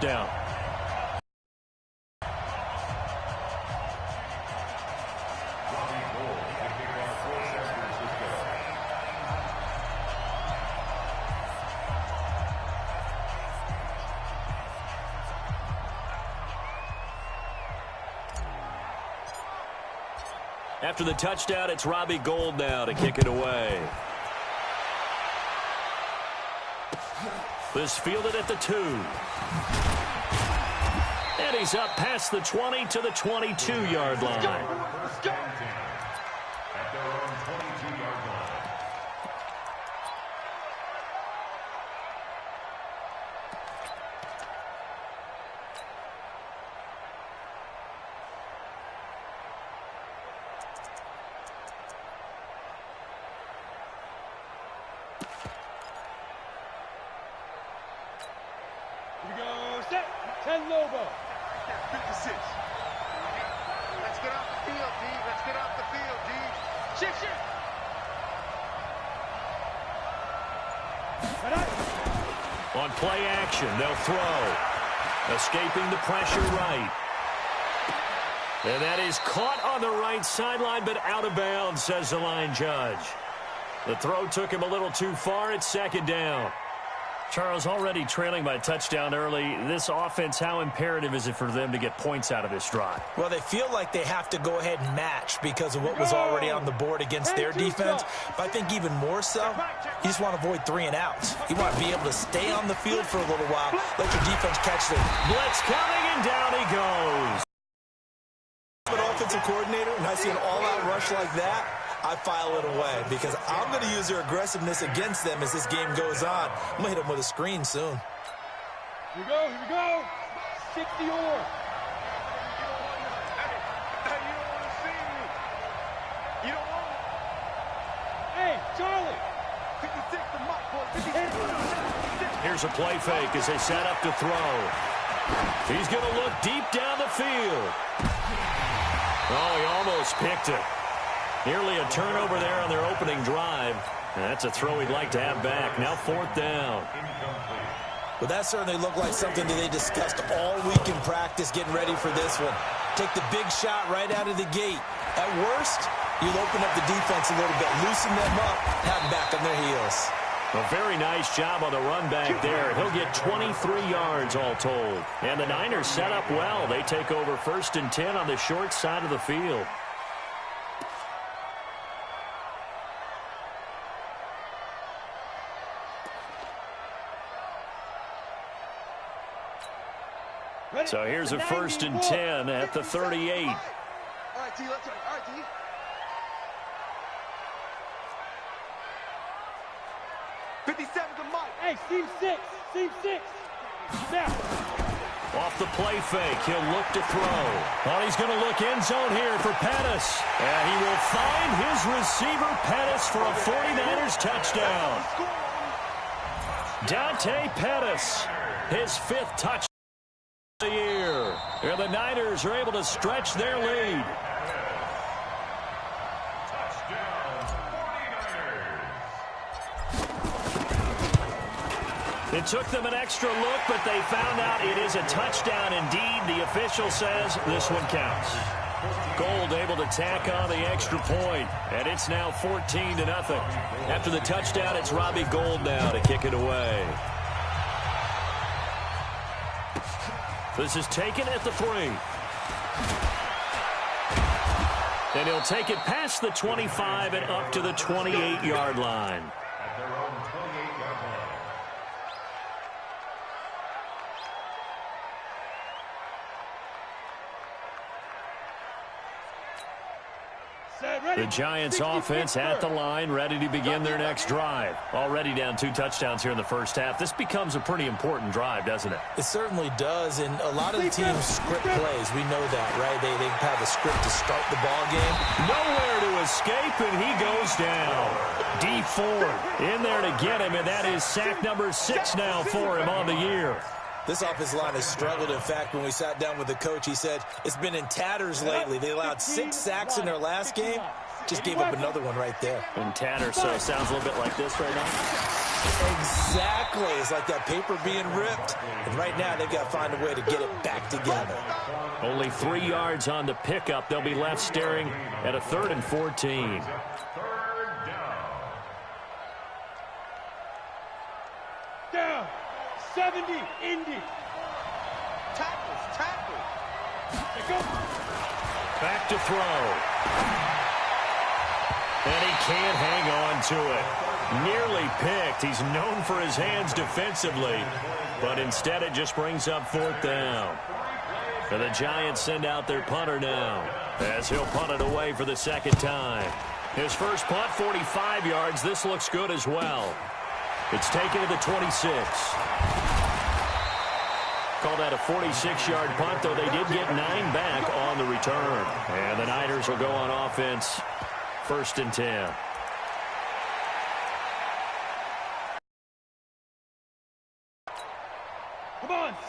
down. After the touchdown, it's Robbie Gould now to kick it away. This fielded at the 2. And he's up past the 20 to the 22-yard line. Let's go. At their own 22-yard line. Here we go, set, 10 Lobo. 56. Let's get off the field, D. Let's get off the field, D. Shift. On play action, they'll throw. Escaping the pressure right. And that is caught on the right sideline, but out of bounds, says the line judge. The throw took him a little too far. It's second down. Charles, already trailing by a touchdown early. This offense, how imperative is it for them to get points out of this drive? Well, they feel like they have to go ahead and match because of what was already on the board against their defense. But I think even more so, you just want to avoid 3 and outs. You want to be able to stay on the field for a little while, let your defense catch the blitz coming, and down he goes. I'm an offensive coordinator, and I see an all-out rush like that, I file it away because I'm going to use their aggressiveness against them as this game goes on. I'm going to hit them with a screen soon. Here we go. 60 or. Hey, you don't want to see me. You don't want it. Hey, Charlie. 56 to Mike, boy. 56. Here's a play fake as they set up to throw. He's going to look deep down the field. Oh, he almost picked it. Nearly a turnover there on their opening drive. And that's a throw he'd like to have back. Now 4th down. Well, that certainly looked like something that they discussed all week in practice getting ready for this one. Take the big shot right out of the gate. At worst, you'll open up the defense a little bit, loosen them up, have them back on their heels. A very nice job on the run back there. He'll get 23 yards all told. And the Niners set up well. They take over 1st and 10 on the short side of the field. So here's a 1st and 10 at the 38. All right, D, let's go. All right, D. To Mike. Hey, Steve 6. Now. Off the play fake, he'll look to throw. Oh, he's going to look end zone here for Pettis. And he will find his receiver, Pettis, for a 49ers touchdown. Dante Pettis, his 5th touchdown of the year. And the Niners are able to stretch their lead. It took them an extra look, but they found out it is a touchdown indeed. The official says this one counts. Gould able to tack on the extra point, and it's now 14-0. After the touchdown, it's Robbie Gould now to kick it away. This is taken at the 3. And he'll take it past the 25 and up to the 28-yard line. At their own 28-yard line. The Giants offense at the line, ready to begin their next drive. Already down 2 touchdowns here in the first half. This becomes a pretty important drive, doesn't it? It certainly does, and a lot of the teams script plays. We know that, right? They have a script to start the ball game. Nowhere to escape, and he goes down. D Ford in there to get him, and that is sack number 6 now for him on the year. This offensive line has struggled. In fact, when we sat down with the coach, he said it's been in tatters lately. They allowed 6 sacks in their last game. Just gave up another one right there. In tatters, so it sounds a little bit like this right now. Exactly. It's like that paper being ripped. And right now, they've got to find a way to get it back together. Only 3 yards on the pickup. They'll be left staring at a 3rd and 14. Down. 70, Indy. Tackle. Go. Back to throw. And he can't hang on to it. Nearly picked. He's known for his hands defensively, but instead it just brings up 4th down. And the Giants send out their punter now, as he'll punt it away for the 2nd time. His first punt, 45 yards. This looks good as well. It's taken to the 26. Call that a 46-yard punt, though they did get 9 back on the return. And the Niners will go on offense, 1st and 10.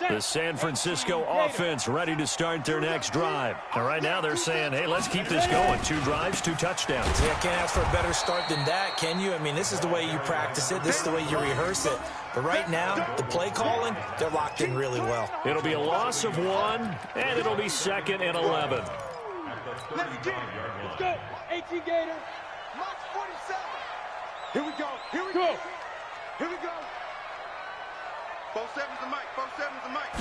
The San Francisco offense ready to start their next drive. And right now they're saying, hey, let's keep this going. 2 drives, 2 touchdowns. Yeah, can't ask for a better start than that, can you? I mean, this is the way you practice it. This is the way you rehearse it. But right now, the play calling, they're locked in really well. It'll be a loss of 1, and it'll be 2nd and 11. Let's go. 18 Gator. March 47. Here we go. Here we go. Here we go. 4-7's the mic. 4-7's the mic.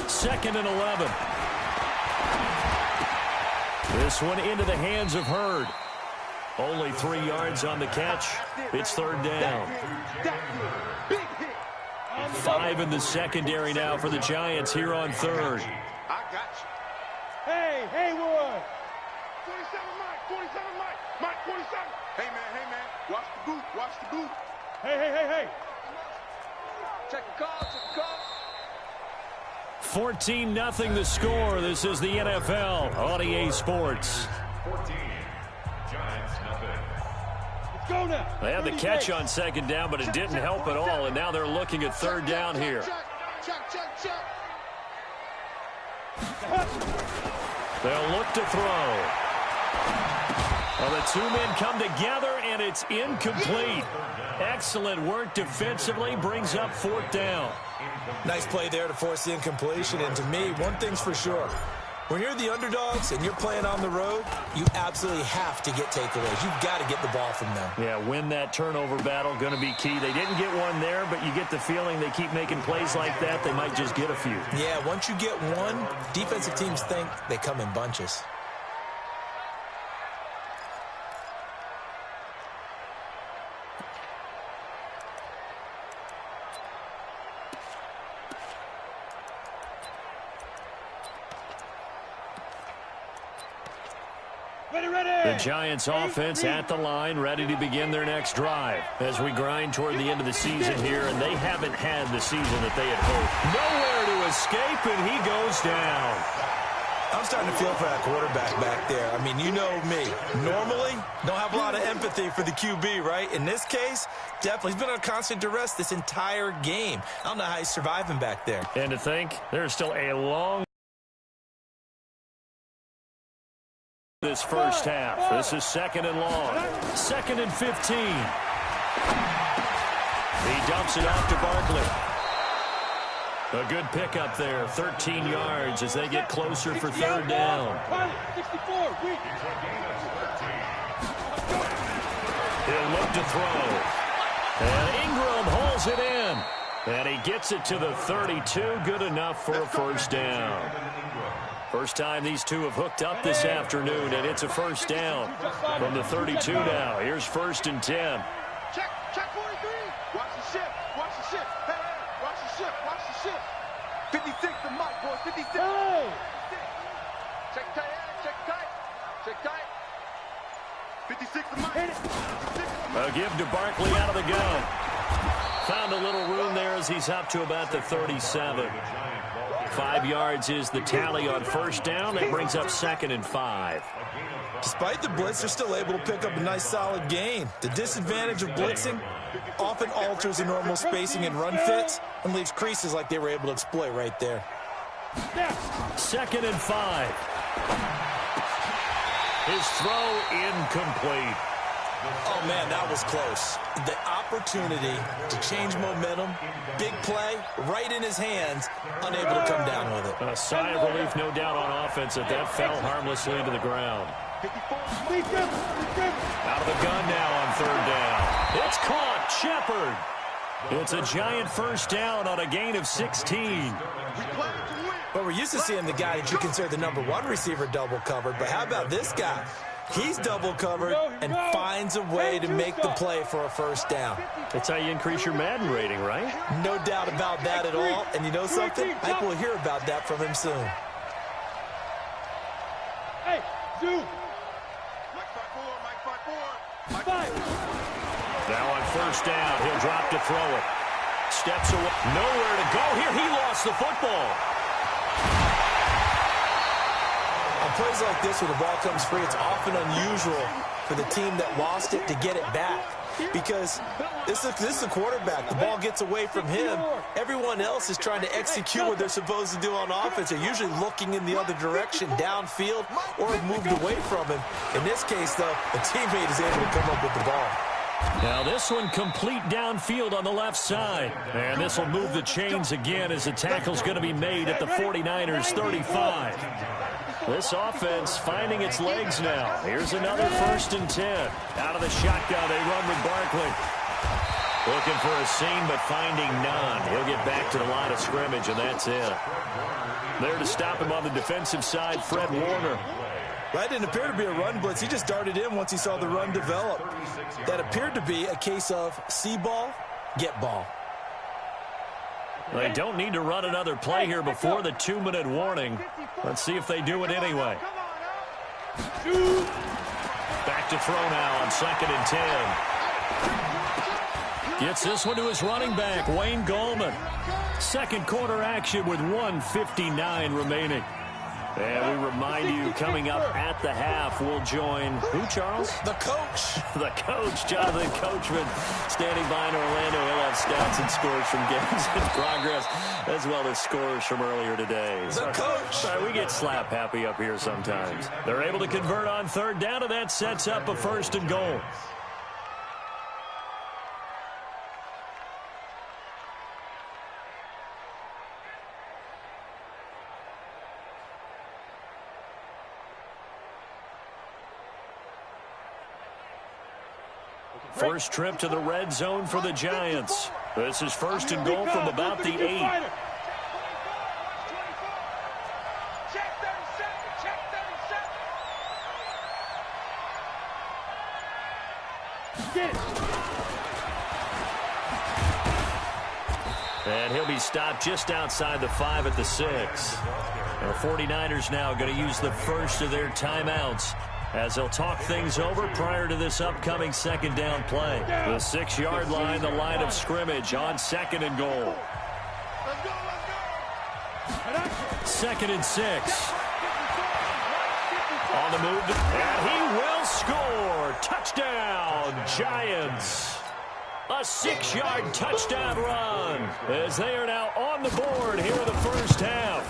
2nd and 11. This one into the hands of Hurd. Only 3 yards on the catch. It's 3rd down. Big hit. 5 in the secondary now for the Giants here on 3rd. I got you. Hey, Haywood. 47 Mike. 47 Mike. Mike 47. Hey, man. Watch the boot. Watch the boot. Hey. Check the call. 14-0 the score. This is the NFL on EA Sports. 14. Giants, nothing. Let's go now. They had the catch on 2nd down, but it didn't help at all, and now they're looking at 3rd down here. Check. They'll look to throw. Well, the 2 men come together, and it's incomplete. Excellent work defensively, brings up 4th down. Nice play there to force the incompletion. And to me, one thing's for sure. When you're the underdogs and you're playing on the road, you absolutely have to get takeaways. You've got to get the ball from them. Yeah, win that turnover battle, going to be key. They didn't get one there, but you get the feeling they keep making plays like that, they might just get a few. Yeah, once you get one, defensive teams think they come in bunches. The Giants offense at the line, ready to begin their next drive as we grind toward the end of the season here, and they haven't had the season that they had hoped. Nowhere to escape, and he goes down. I'm starting to feel for that quarterback back there. I mean, you know me. Normally, don't have a lot of empathy for the QB, right? In this case, definitely. He's been on constant duress this entire game. I don't know how he's surviving back there. And to think, there's still a long this first half. This is 2nd and long. 2nd and 15. He dumps it off to Barkley. A good pickup there. 13 yards as they get closer for 3rd down. 64, weak. He'll look to throw. And Ingram holds it in. And he gets it to the 32. Good enough for a 1st down. First time these two have hooked up this afternoon, and it's a 1st down from the 32 now. Here's 1st and 10. Check 43. Watch the ship. Hey, watch the ship. 56 the mic, boys. 56. Hey. Check tight. 56 the mic. A give to Barkley out of the gun. Found a little room there as he's up to about the 37. 5 yards is the tally on 1st down. That brings up 2nd and 5. Despite the blitz, they're still able to pick up a nice solid gain. The disadvantage of blitzing often alters the normal spacing and run fits and leaves creases like they were able to exploit right there. 2nd and 5. His throw incomplete. Oh, man, that was close. The opportunity to change momentum, big play, right in his hands, unable to come down with it. A sigh of relief, no doubt, on offense that fell harmlessly to the ground. Out of the gun now on third down. It's caught. Shepard. It's a giant first down on a gain of 16. But we're used to seeing the guy that you consider the #1 receiver double covered. But how about this guy? He's double covered and finds a way to make the play for a first down. That's how you increase your Madden rating, right? No doubt about that at all. And you know something? I think we'll hear about that from him soon. Hey, Zoo. Now on first down, he'll drop to throw it. Steps away. Nowhere to go here. He lost the football. On plays like this where the ball comes free, it's often unusual for the team that lost it to get it back. Because this is the quarterback. The ball gets away from him. Everyone else is trying to execute what they're supposed to do on offense. They're usually looking in the other direction, downfield, or have moved away from him. In this case, though, a teammate is able to come up with the ball. Now this one complete downfield on the left side. And this will move the chains again as the tackle's going to be made at the 49ers 35. This offense finding its legs now. Here's another 1st and 10. Out of the shotgun, they run with Barkley. Looking for a seam, but finding none. He'll get back to the line of scrimmage, and that's it. There to stop him on the defensive side, Fred Warner. That didn't appear to be a run blitz. He just darted in once he saw the run develop. That appeared to be a case of see ball, get ball. They don't need to run another play here before the 2-minute warning. Let's see if they do it anyway. Back to throw now on 2nd and 10. Gets this one to his running back, Wayne Gallman. Second quarter action with 1:59 remaining. And we remind you, coming up at the half, we'll join who, Charles? The coach. The coach, Jonathan Coachman, standing by in Orlando. He'll have stats and scores from games in progress, as well as scores from earlier today. The coach. Sorry, we get slap happy up here sometimes. They're able to convert on third down, and that sets up a 1st and goal. First trip to the red zone for the Giants. This is 1st and goal from about the 8. And he'll be stopped just outside the 5 at the 6. The 49ers now going to use the first of their timeouts as they'll talk things over prior to this upcoming 2nd down play. The 6-yard line, the line of scrimmage on 2nd and goal. 2nd and 6. On the move, and he will score. Touchdown, Giants. A 6-yard touchdown run as they are now on the board here in the first half.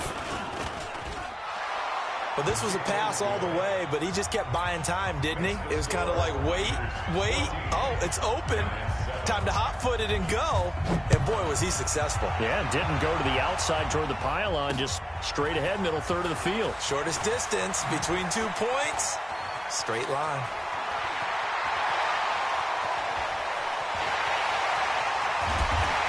Well, this was a pass all the way, but he just kept buying time, didn't he? It was kind of like, wait. Oh, it's open. Time to hot-foot it and go. And, boy, was he successful. Yeah, didn't go to the outside toward the pylon, just straight ahead, middle third of the field. Shortest distance between 2 points. Straight line.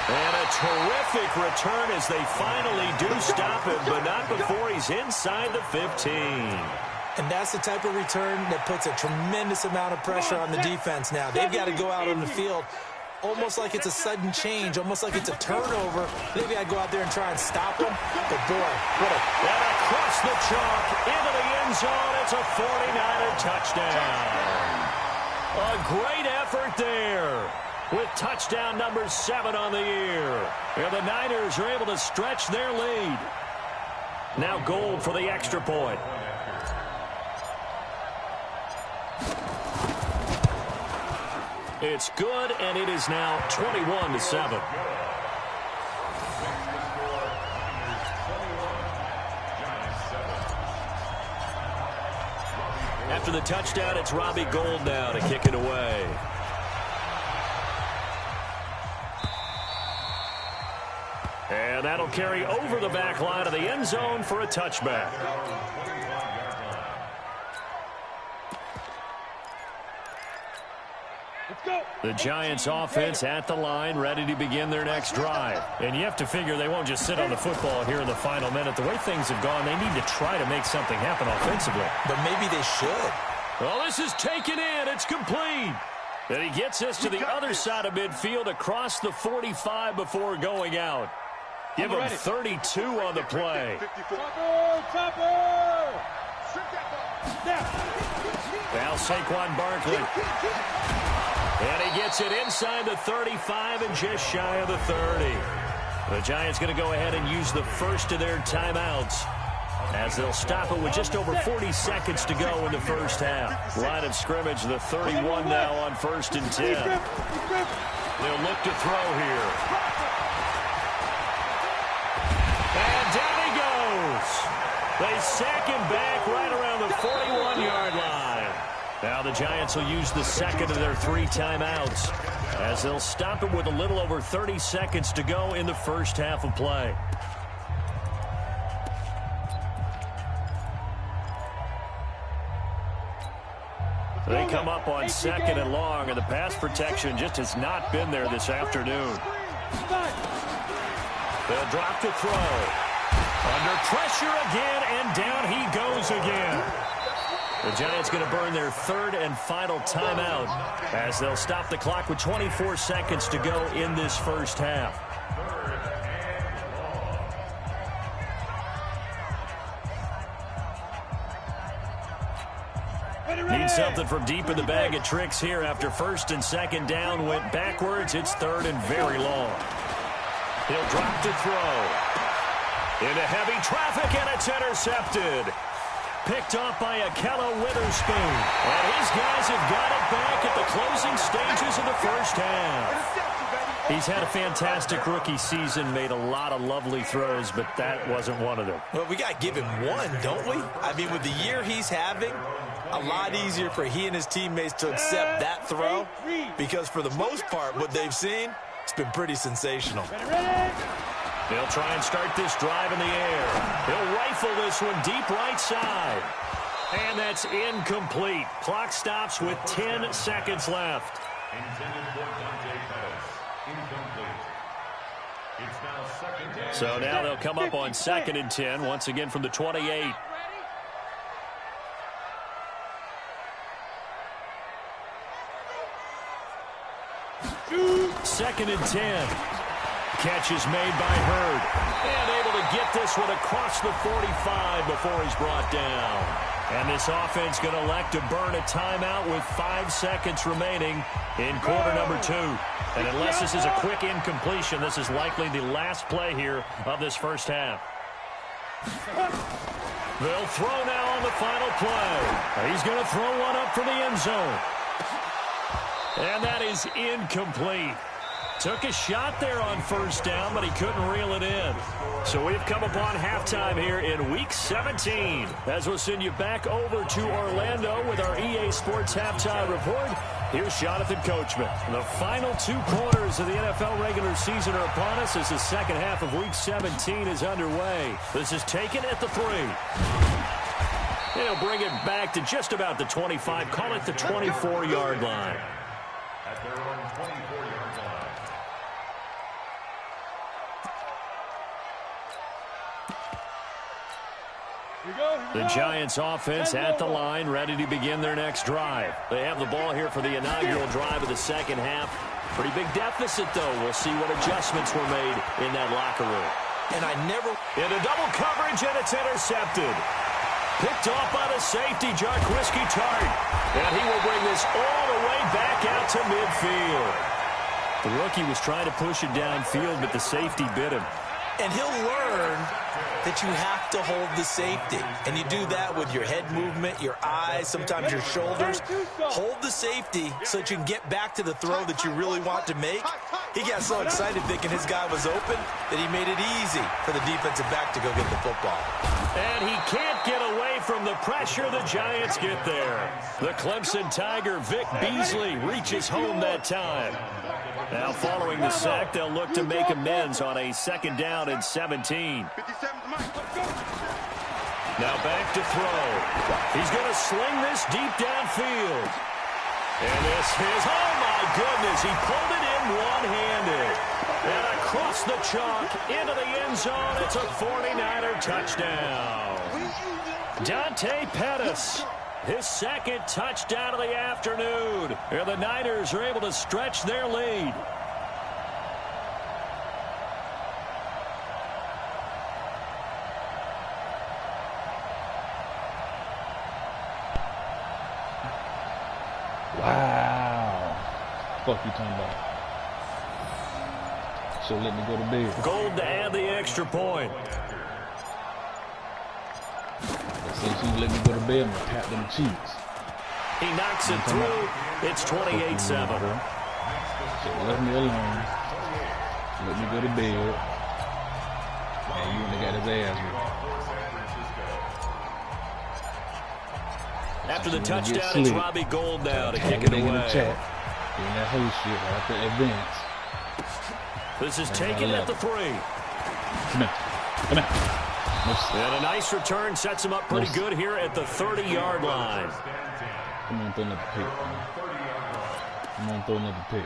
And a terrific return as they finally do stop him, but not before he's inside the 15. And that's the type of return that puts a tremendous amount of pressure on the defense now. They've got to go out on the field almost like it's a sudden change, almost like it's a turnover. Maybe I'd go out there and try and stop him. But, boy, what a... And across the chalk, into the end zone, it's a 49er touchdown. A great effort there, with touchdown number 7 on the year. And the Niners are able to stretch their lead. Now Gold for the extra point. It's good, and it is now 21-7. After the touchdown, it's Robbie Gould now to kick it away. And that'll carry over the back line of the end zone for a touchback. The Giants offense at the line, ready to begin their next drive. And you have to figure they won't just sit on the football here in the final minute. The way things have gone, they need to try to make something happen offensively. But maybe they should. Well, this is taken in. It's complete. And he gets us to the other side of midfield across the 45 before going out. Give him 32 on the play. Now Saquon Barkley. And he gets it inside the 35 and just shy of the 30. The Giants going to go ahead and use the first of their timeouts as they'll stop it with just over 40 seconds to go in the first half. Line of scrimmage, the 31 now on 1st and 10. They'll look to throw here. And down he goes. They sack him back right around the 41-yard line. Now the Giants will use the second of their 3 timeouts as they'll stop it with a little over 30 seconds to go in the first half of play. They come up on 2nd and long, and the pass protection just has not been there this afternoon. They'll drop to throw. Under pressure again, and down he goes again. The Giants going to burn their 3rd and final timeout as they'll stop the clock with 24 seconds to go in this first half. Need something from deep in the bag of tricks here after 1st and 2nd down went backwards. It's 3rd and very long. He'll drop to throw. Into heavy traffic, and it's intercepted. Picked off by Akello Witherspoon. And his guys have got it back at the closing stages of the first half. He's had a fantastic rookie season, made a lot of lovely throws, but that wasn't one of them. Well, we got to give him one, don't we? I mean, with the year he's having, a lot easier for he and his teammates to accept that throw because for the most part, what they've seen, it's been pretty sensational. They'll try and start this drive in the air. He'll rifle this one deep right side. And that's incomplete. Clock stops with 10 seconds left. So now they'll come up on 2nd and 10, once again from the 28. Second and 10. Catch is made by Hurd. And able to get this one across the 45 before he's brought down. And this offense going to elect to burn a timeout with 5 seconds remaining in quarter number 2. And unless this is a quick incompletion, this is likely the last play here of this first half. They'll throw now on the final play. He's going to throw one up for the end zone. And that is incomplete. Took a shot there on 1st down, but he couldn't reel it in. So we've come upon halftime here in Week 17. As we'll send you back over to Orlando with our EA Sports Halftime Report. Here's Jonathan Coachman. The final 2 quarters of the NFL regular season are upon us as the second half of Week 17 is underway. This is taken at the 3. They'll bring it back to just about the 25. Call it the 24-yard line. At their own 24-yard line. The Giants offense at the line, ready to begin their next drive. They have the ball here for the inaugural drive of the second half. Pretty big deficit, though. We'll see what adjustments were made in that locker room. And I never... Into double coverage, and it's intercepted. Picked off by the safety, Jarquiski Tart. And he will bring this all the way back out to midfield. The rookie was trying to push it downfield, but the safety bit him. And he'll learn that you have to hold the safety. And you do that with your head movement, your eyes, sometimes your shoulders. Hold the safety so that you can get back to the throw that you really want to make. He got so excited thinking his guy was open that he made it easy for the defensive back to go get the football. And he can't get away away from the pressure. The Giants get there. The Clemson Tiger, Vic Beasley, reaches home that time. Now following the sack, they'll look to make amends on a 2nd down and 17. Now back to throw. He's going to sling this deep downfield. And this is, oh my goodness, he pulled it in one-handed. And across the chalk, into the end zone, it's a 49er touchdown. Dante Pettis, his 2nd touchdown of the afternoon. And the Niners are able to stretch their lead. Wow. Fuck you talking about? So let me go to bed. Gold to add the extra point. Since you let me go to bed, I'm going to tap them cheeks. He knocks it through. It's 28-7. So let me alone. Let me go to bed. And you only got his ass with. After the touchdown, it's Robbie Gould now to kick it away. In the chat. Doing that whole shit right after advance. This is taken at the 3. Come here. Come here. And a nice return sets him up pretty good here at the 30-yard line. Come on, throw another pick. Come on, throw another pick.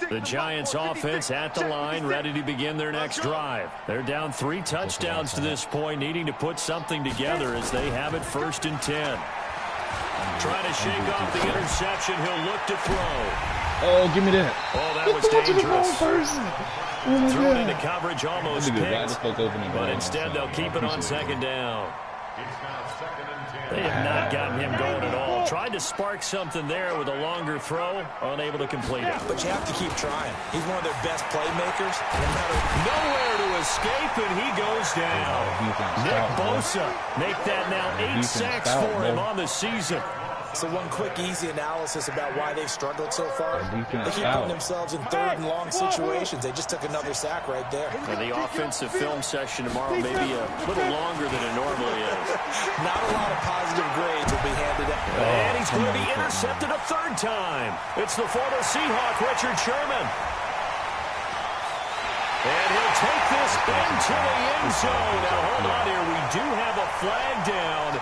The Giants offense at the line, ready to begin their next drive. They're down 3 touchdowns to this point, needing to put something together as they have it 1st and 10. Trying to shake off the interception, he'll look to throw. Oh, give me that. Oh, that was dangerous. Oh Thrown into coverage, almost picked. But instead, they'll keep it on 2nd down. They have not gotten him going at all. Tried to spark something there with a longer throw, unable to complete it. But you have to keep trying. He's one of their best playmakers. Nowhere to escape, and he goes down. Nick Bosa make that now 8 sacks for him on the season. So one quick, easy analysis about why they've struggled so far. They keep putting themselves in 3rd and long situations. They just took another sack right there. And the offensive film session tomorrow may be a little longer than it normally is. Not a lot of positive grades will be handed out. And he's going to be intercepted a 3rd time. It's the former Seahawk, Richard Sherman. And he'll take this into the end zone. Now, hold on here. We do have a flag down.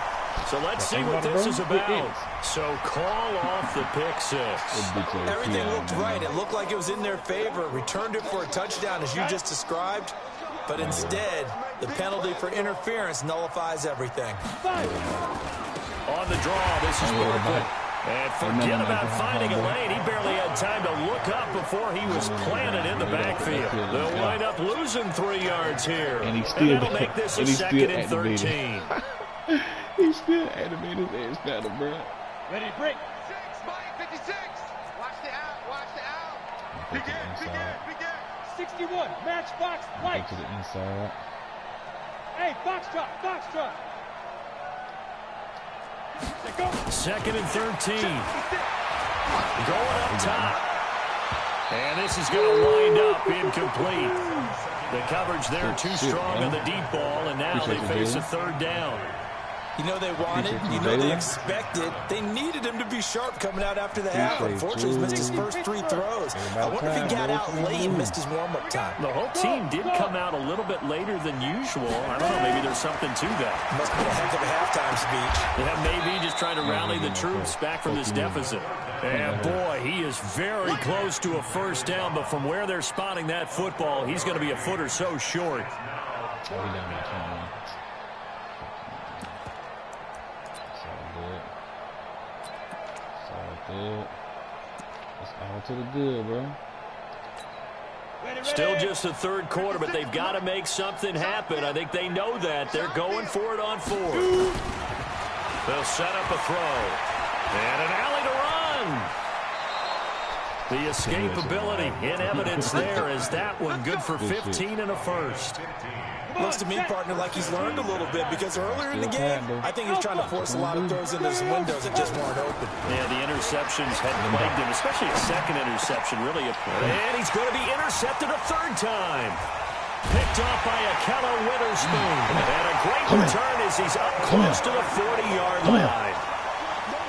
So let's see what this is about. So call off the pick 6. Everything looked right. It looked like it was in their favor. Returned it for a touchdown, as you just described. But instead, the penalty for interference nullifies everything. On the draw, this is Barkley. And forget about finding a lane. He barely had time to look up before he was planted in the backfield. They'll wind up losing 3 yards here. And that'll make this a 2nd and 13. He's still animated his ass down, bro. Ready to break. 56. Watch the out. Watch the out. Begin. 61. Matchbox light. To the inside. Hey, box drop. Box drop. 2nd and 13. Going up top. And this is going to wind up incomplete. The coverage there too strong on the deep ball, and now they face a 3rd down. You know they wanted, you know they expected. They needed him to be sharp coming out after the half. Unfortunately, he's missed his first 3 throws. I wonder if he got out late and missed his warm-up time. The whole team did come out a little bit later than usual. I don't know, maybe there's something to that. Must have been a heck of a halftime speech. Yeah, maybe just trying to rally the troops back from this deficit. And boy, he is very close to a 1st down, but from where they're spotting that football, he's going to be a foot or so short. It's all to the good, bro. Still just the 3rd quarter, but they've got to make something happen. I think they know that. They're going for it on 4th. They'll set up a throw. And an alley to run. The escapability in evidence there is that one good for 15 and a 1st. Looks to me, partner, like he's learned a little bit because earlier in the game, I think he was trying to force a lot of throws into some windows that just weren't open. Yeah, the interceptions had plagued him, especially a 2nd interception, really. And he's going to be intercepted a 3rd time. Picked off by Akello Witherspoon. And a great return as he's up close to the 40-yard line.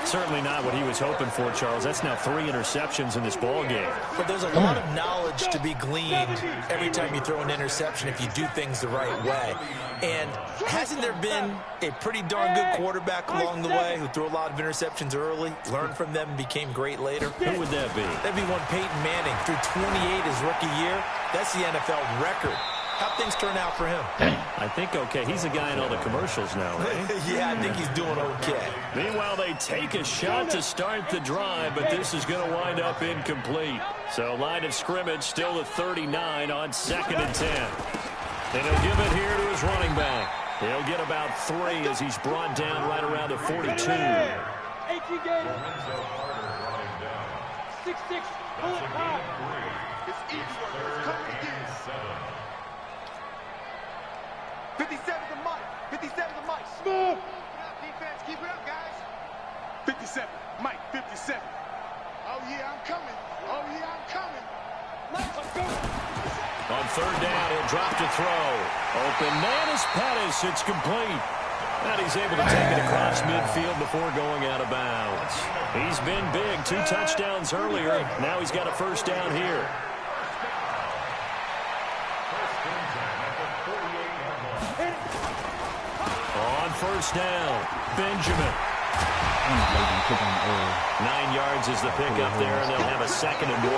Certainly not what he was hoping for, Charles. That's now 3 interceptions in this ball game. But there's a lot of knowledge to be gleaned every time you throw an interception if you do things the right way. And hasn't there been a pretty darn good quarterback along the way who threw a lot of interceptions early, learned from them, and became great later? Who would that be? That'd be one Peyton Manning. Threw 28 his rookie year. That's the NFL record. How'd things turn out for him? I think okay. He's a guy in all the commercials now, right? Yeah, I think he's doing okay. Meanwhile, they take a shot to start the drive, but this is going to wind up incomplete. So line of scrimmage still at 39 on 2nd and 10. And he'll give it here to his running back. He'll get about 3 as he's brought down right around the 42. 18 games. 6-6. Pull it high. It's easy work. It's coming again. 57 to Mike. 57 to Mike. Smooth. Keep it up, defense. Keep it up, guys. 57. Mike, 57. Oh, yeah, I'm coming. Oh, yeah, I'm coming. Let's go. On 3rd down, he'll drop to throw. Open man is Pettis. It's complete. And he's able to take it across midfield before going out of bounds. He's been big. 2 touchdowns earlier. Now he's got a 1st down here. On 1st down, Benjamin. 9 yards is the pickup there, and they'll have a 2nd and 1.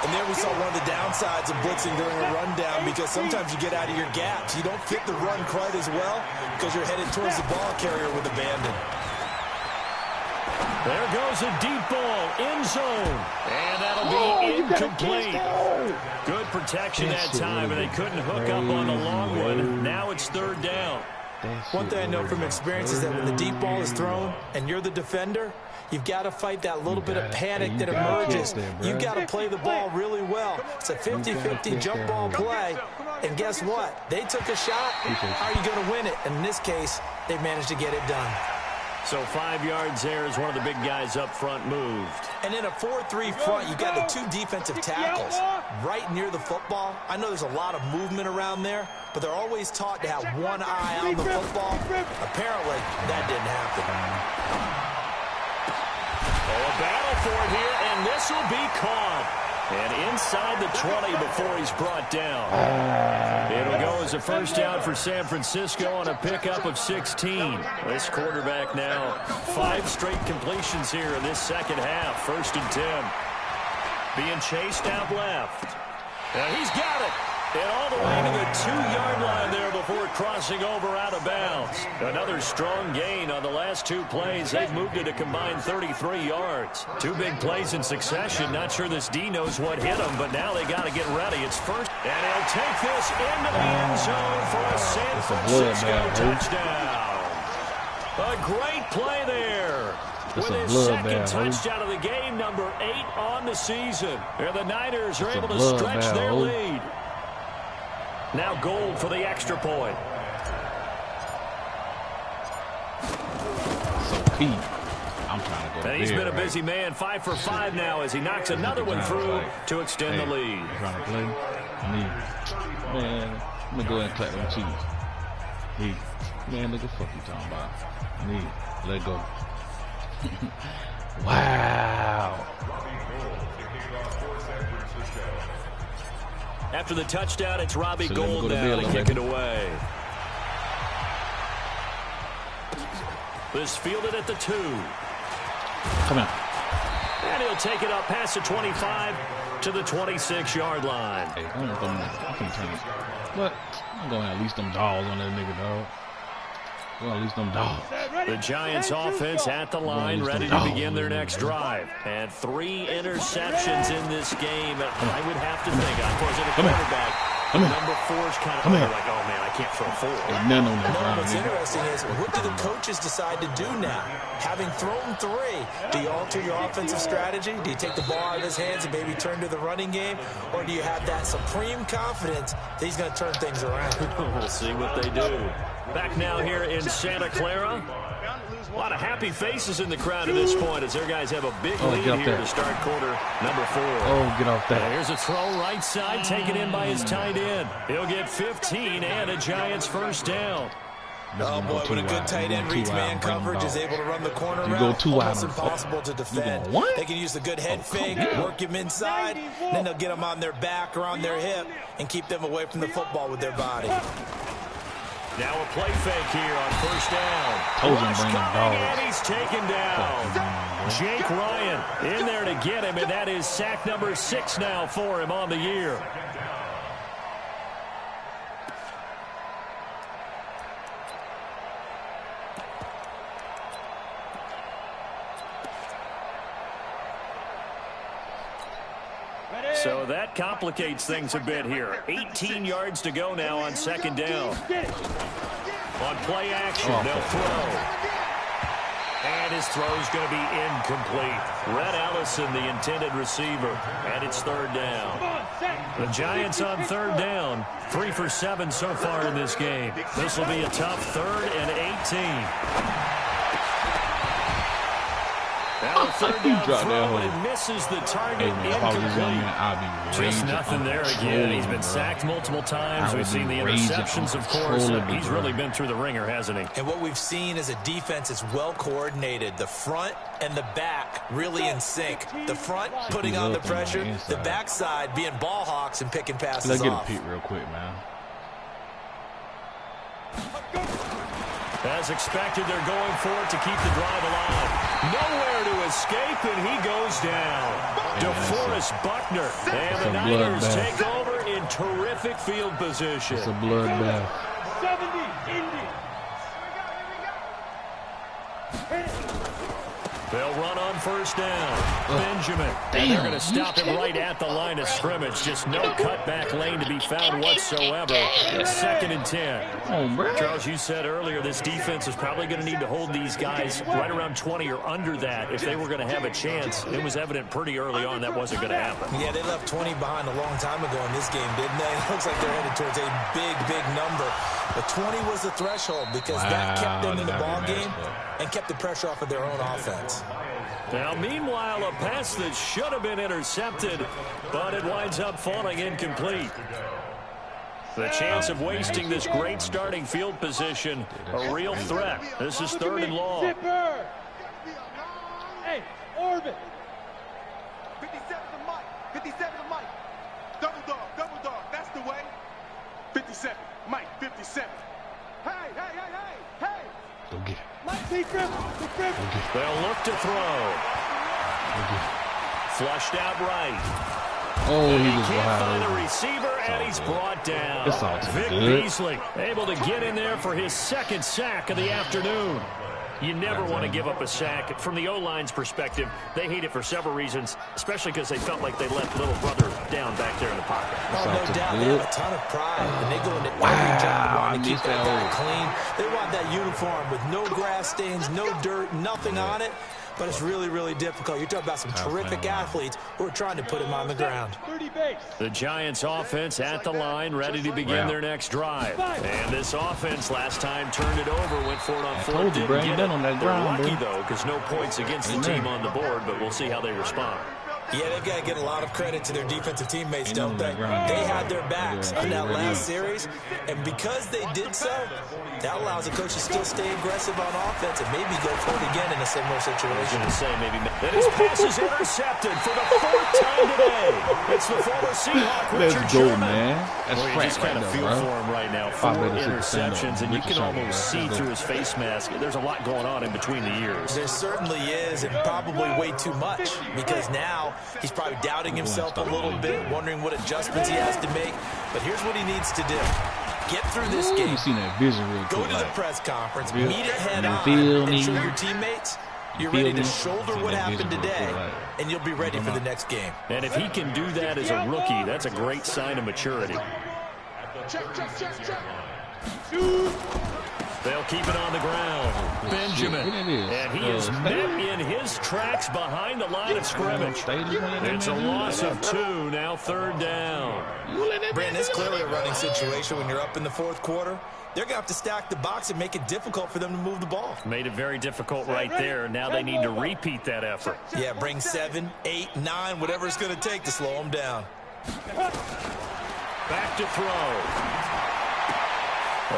And there we saw one of the downsides of blitzing during a rundown, because sometimes you get out of your gaps. You don't fit the run quite as well because you're headed towards the ball carrier with abandon. There goes a deep ball, end zone, and that'll be incomplete. Good protection that time, and they couldn't hook up on the long one. Now it's 3rd down. One thing I know from experience is that when the deep ball is thrown and you're the defender, you've got to fight that little bit of panic that emerges. You've got to play the ball really well. It's a 50-50 jump ball play. And guess what? They took a shot. How are you going to win it? And in this case, they managed to get it done. So 5 yards there as one of the big guys up front moved. And in a 4-3 front, you got the 2 defensive tackles right near the football. I know there's a lot of movement around there, but they're always taught to have one eye on the football. Apparently, that didn't happen. Oh, a battle for it here, and this will be caught. And inside the 20 before he's brought down. It'll go as a 1st down for San Francisco on a pickup of 16. This quarterback now 5 straight completions here in this 2nd half. 1st and 10. Being chased out left. And he's got it. And all the way to the 2-yard line there before crossing over out of bounds. Another strong gain on the last 2 plays. They've moved it a combined 33 yards. 2 big plays in succession. Not sure this D knows what hit him, but now they got to get ready. It's 1st. And he'll take this into the end zone for a San Francisco touchdown. A great play there. With his 2nd touchdown of the game, number 8 on the season. And the Niners are able to stretch their lead. Now Gold for the extra point. So Pete, I'm trying to go. And he's been a busy man, 5 for 5 now as he knocks another one through to extend the lead. Trying to play. Man, I'm gonna go ahead and clap them cheeks. Man, look at fuck you talking about. Let go. Wow. After the touchdown, it's Robbie Gould now to kick it away. This fielded at the 2. Come on. And he'll take it up past the 25 to the 26-yard line. Hey, I'm gonna turn it. What? I'm going to at least them dogs on that nigga, dog. Well, at least them dogs. The Giants offense at the line, ready to begin their next drive. And 3 interceptions in this game. I would have to think, of course, at a quarterback, number 4 is kind of like, oh, man, I can't throw 4. None on that ground, what's interesting is, what do the coaches decide to do now? Having thrown 3, do you alter your offensive strategy? Do you take the ball out of his hands and maybe turn to the running game? Or do you have that supreme confidence that he's going to turn things around? We'll see what they do. Back now here in Santa Clara. A lot of happy faces in the crowd at this point as their guys have a big lead here to start quarter number 4. Oh, get off that. Here's a throw right side taken in by his tight end. He'll get 15 and a Giants first down. Oh, boy, when a good tight end reads man coverage, is able to run the corner route, almost impossible to defend. They can use a good head fake, work him inside, and then they'll get them on their back or on their hip and keep them away from the football with their body. Now a play fake here on first down. Told him bring them dogs. And he's taken down. Jake Ryan in there to get him, and that is sack number 6 now for him on the year. So that complicates things a bit here. 18 yards to go now on second down. On play action, they'll throw. And his throw's going to be incomplete. Red Allison, the intended receiver, and it's third down. The Giants on third down, 3 for 7 so far in this game. This will be a tough 3rd and 18. Now third down throw, and misses the target. Just nothing there again. He's been sacked multiple times. We've seen the interceptions, of course. He's really been through the ringer, hasn't he? And what we've seen is a defense is well coordinated. The front and the back really in sync. The front putting on the pressure. The backside being ball hawks and picking passes off. Let's get a peek real quick, man. As expected, they're going for it to keep the drive alive. Nowhere to escape, and he goes down. DeForest Buckner. And the Niners take over in terrific field position. It's a bloodbath. 70 Indians. They'll run on first down. Benjamin. And they're going to stop him right at the line of scrimmage. Just no cutback lane to be found whatsoever. 2nd and 10. Charles, you said earlier this defense is probably going to need to hold these guys right around 20 or under that if they were going to have a chance. It was evident pretty early on that wasn't going to happen. Yeah, they left 20 behind a long time ago in this game, didn't they? It looks like they're headed towards a big number. But 20 was the threshold because that kept them in the ball game and kept the pressure off of their own offense. Now, meanwhile, a pass that should have been intercepted, but it winds up falling incomplete. The chance of wasting this great starting field position, a real threat. This is 3rd and long. Zipper. Hey, Orbit. 57 to Mike. 57 to Mike. Double dog. That's the way. 57. Mike, 57. Hey. Go get it. They'll look to throw. Flushed out right. Oh, he can't find a receiver, and he's brought down. Vic Beasley able to get in there for his 2nd sack of the afternoon. You never want to give up a sack. From the O-line's perspective, they hate it for several reasons, especially because they felt like they let little brother down back there in the pocket. Oh, no doubt. They have a ton of pride, and they go into every job wanting to keep that guy clean. They want that uniform with no grass stains, no dirt, nothing on it. But it's really difficult. You're talking about some terrific athletes who are trying to put him on the ground. The Giants offense at the line, ready to begin their next drive. And this offense last time turned it over, went for it on 4th. Didn't get it. They're lucky, though, because no points against the team on the board, but we'll see how they respond. Yeah, they've got to get a lot of credit to their defensive teammates, don't they? They had their backs on that last series, and because they did so, that allows the coach to still stay aggressive on offense and maybe go for it again in a similar situation. That his pass is intercepted for the 4th time today. It's the former Seahawk, Richard Sherman. Man. That's you just kind of feel for him right now. 4 interceptions, and you can almost see through his face mask. There's a lot going on in between the years. There certainly is, and probably way too much, because now he's probably doubting himself a little bit, wondering what adjustments he has to make. But here's what he needs to do. Get through this game. You seen that vision real quick. Go to the press conference, meet it head on, and show your teammates you're ready to shoulder what happened today, and you'll be ready for the next game. And if he can do that as a rookie, that's a great sign of maturity. Check. They'll keep it on the ground. Benjamin. And he is met in his tracks behind the line of scrimmage. It's a loss of 2, now 3rd down. Brandon, it's clearly a running situation when you're up in the fourth quarter. They're going to have to stack the box and make it difficult for them to move the ball. Made it very difficult right there. Now they need to repeat that effort. Yeah, bring 7, 8, 9, whatever it's going to take to slow them down. Back to throw.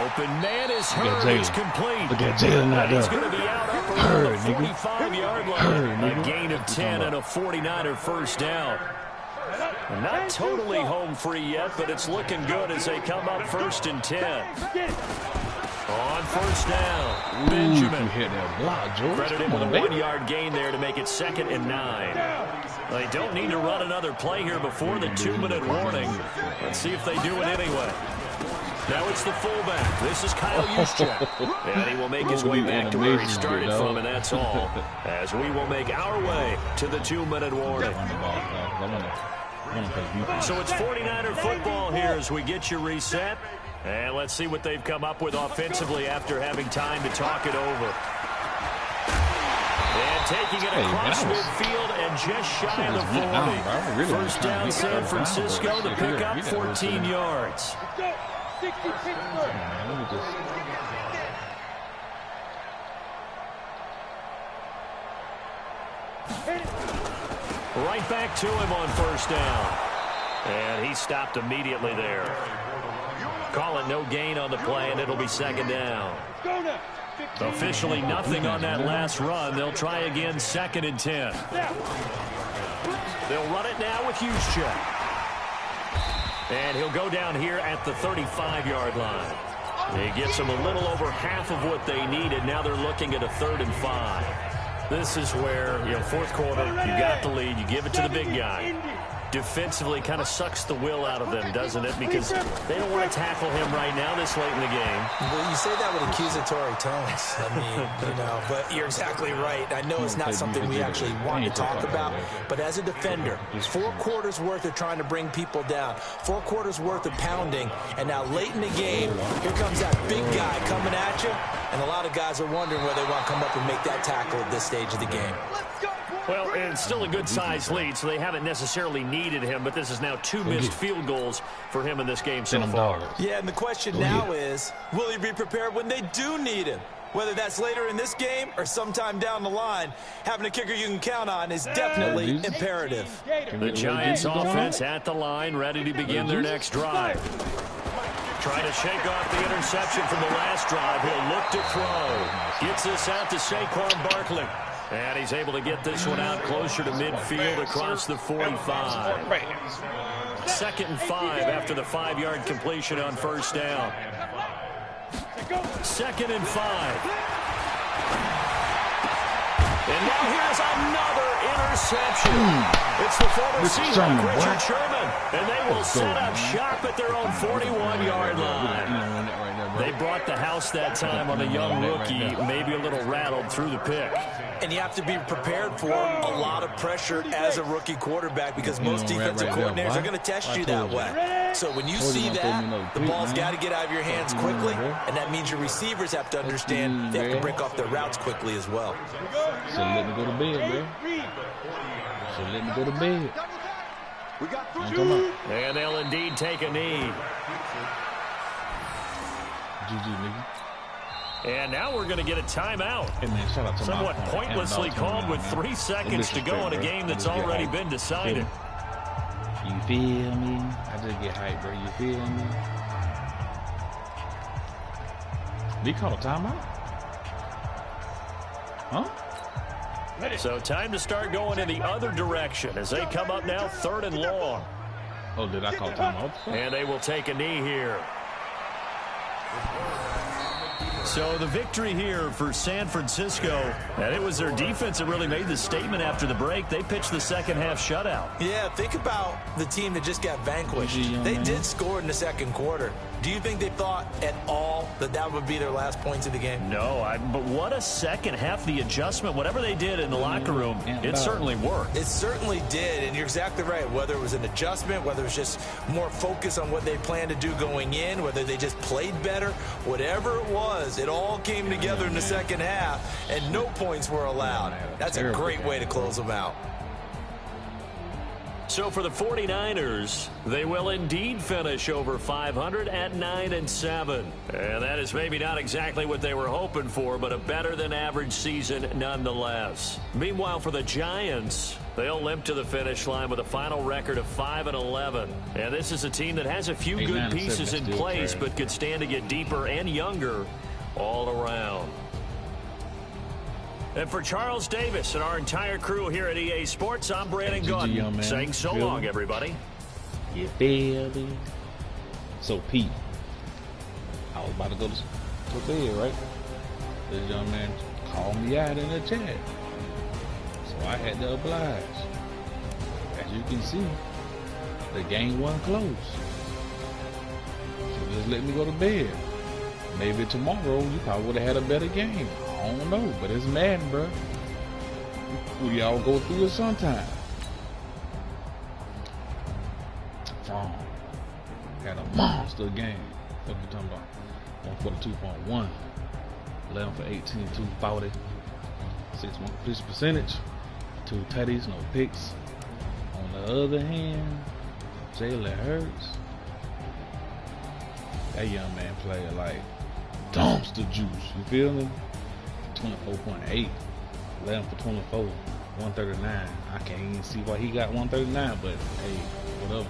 Open man is hurt. It's complete. Look at Jalen out there. He's going to be out up around the 45-yard line. A gain of 10 and a 49er first down. Not totally home free yet, but it's looking good as they come up 1st and 10. On first down, Benjamin. You hit that block, George. Credit him with a 1-yard gain there to make it 2nd and 9. They don't need to run another play here before the 2-minute warning. Let's see if they do it anyway. Now it's the fullback. This is Kyle Juszczyk. And he will make his way back to where he started from, and that's all. As we will make our way to the 2-minute warning. So it's 49er football here as we get you reset. And let's see what they've come up with offensively after having time to talk it over. And taking it across midfield and just shy of the 40. First down San Francisco to pick up 14 yards. Right back to him on first down. And he stopped immediately there. Call it no gain on the play, and it'll be 2nd down. Officially nothing on that last run. They'll try again 2nd and 10. They'll run it now with Juszczyk. And he'll go down here at the 35-yard line. He gets them a little over half of what they needed. Now they're looking at a 3rd and 5. This is where, fourth quarter, you got the lead, you give it to the big guy. Defensively kind of sucks the will out of them, doesn't it? Because they don't want to tackle him right now this late in the game. Well, you say that with accusatory tones. I mean, but you're exactly right. I know it's not something we actually want to talk about, but as a defender, 4 quarters worth of trying to bring people down, 4 quarters worth of pounding, and now late in the game, here comes that big guy coming at you, and a lot of guys are wondering whether they want to come up and make that tackle at this stage of the game. Well, it's still a good-sized lead, so they haven't necessarily needed him, but this is now 2 missed field goals for him in this game so far. Yeah, and the question now is, will he be prepared when they do need him? Whether that's later in this game or sometime down the line, having a kicker you can count on is definitely imperative. The Giants offense at the line, ready to begin their next drive. Trying to shake off the interception from the last drive. He'll look to throw. Gets this out to Saquon Barkley. And he's able to get this one out closer to midfield across the 45. 2nd and 5 after the 5-yard completion on first down. 2nd and 5. And now here's another interception. It's the former Seahawk, Richard Sherman. And they will set up shop at their own 41-yard line. They brought the house that time on a young rookie, maybe a little rattled through the pick. And you have to be prepared for a lot of pressure as a rookie quarterback because most defensive coordinators are going to test you that way. So when you see that, the ball's got to get out of your hands quickly, and that means your receivers have to understand they have to break off their routes quickly as well. So let me go to bed, bro. So let me go to bed. And they'll indeed take a knee. GG, nigga. And now we're going to get a timeout. Hey, man, shout out to somewhat pointlessly called with 3 seconds to go in a game that's already been decided. You feel me? I just get hyped, bro. You feel me? Did he call a timeout? Huh? So time to start going in the other direction as they come up now 3rd and long. Oh, did I call a timeout? And they will take a knee here. So the victory here for San Francisco, and it was their defense that really made the statement after the break. They pitched the second half shutout. Yeah, think about the team that just got vanquished. They did score in the second quarter. Do you think they thought at all that that would be their last points of the game? No, but what a second half. The adjustment, whatever they did in the locker room, it certainly worked. It certainly did, and you're exactly right. Whether it was an adjustment, whether it was just more focus on what they planned to do going in, whether they just played better, whatever it was, it all came together in the second half, and no points were allowed. That's a great way to close them out. So for the 49ers, they will indeed finish over 500 at 9-7. And that is maybe not exactly what they were hoping for, but a better than average season nonetheless. Meanwhile, for the Giants, they'll limp to the finish line with a final record of 5-11. And this is a team that has a few good pieces in place, but could stand to get deeper and younger all around. And for Charles Davis and our entire crew here at EA Sports, I'm Brandon Gunn saying so long, everybody. You feel me? So, Pete, I was about to go to bed, right? This young man called me out in the chat. So I had to oblige. As you can see, the game wasn't close. So just let me go to bed. Maybe tomorrow you probably would have had a better game. I don't know, but it's Madden, bro. We all go through it sometime. Had a monster game. What you talking about? 142.1. 11 for 18, 240. 6-1 completion percentage. 2 tutties, no picks. On the other hand, Jalen Hurts. That young man played like dumpster juice. You feel me? 24.8, 11 for 24, 139. I can't even see why he got 139, but hey, whatever.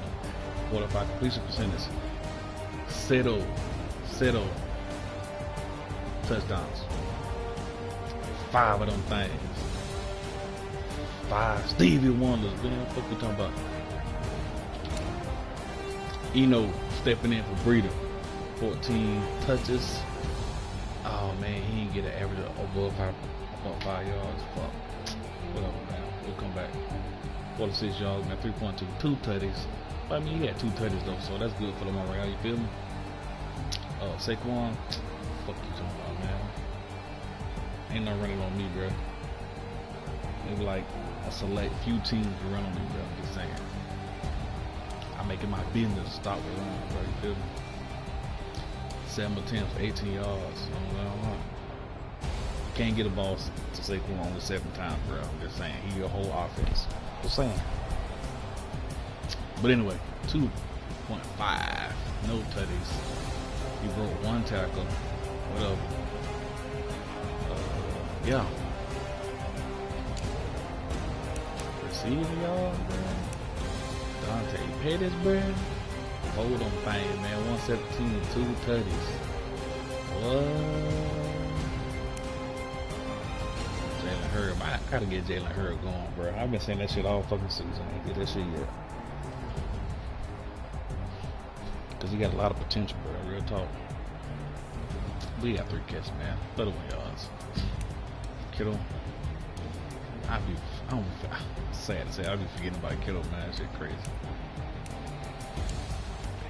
45 completion percentage. Settle touchdowns. 5 of them things. 5 Stevie Wonders. What the fuck you talking about? Eno stepping in for Breeder. 14 touches. Oh man, he didn't get an average above 5 yards. Fuck. Whatever, man. We'll come back. 46 yards, man. 3.2. 2 tutties. I mean, he had 2 tutties though, so that's good for the morale. You feel me? Saquon. Fuck you talking about, man. Ain't no running on me, bro. Maybe like a select few teams to run on me, bro. I'm just saying. I'm making my business stop with run, bro. You feel me? 7 attempts for 18 yards. Can't get a ball to Saquon only 7 times, bro. I'm just saying. He your whole offense. Just saying. But anyway, 2.5. No tutties. He broke 1 tackle. Whatever. Yeah. Receiving yards, bro. Dante Pettis, bro. Hold on, thing, man. 117, 2 tutties. What? Jalen Hurd. I gotta get Jalen Hurd going, bro. I've been saying that shit all fucking season. I ain't get that shit yet. Because he got a lot of potential, bro. Real talk. We got 3 catches, man. 31 yards. Kittle. Sad to say, I'll be forgetting about Kittle, man. That shit crazy.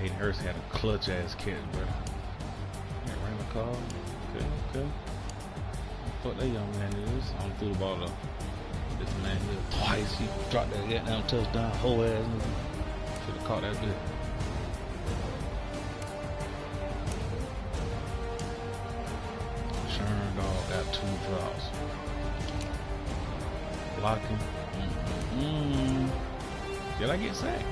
Hayden Hurst had a clutch ass catch, bro. Yeah, ran the call. Okay. Fuck that young man is. I only threw the ball though. This man here twice. He dropped that goddamn touchdown. Whole ass nigga. Should have caught that bit. Sherman dog got 2 drops. Blocking. Did I get sacked?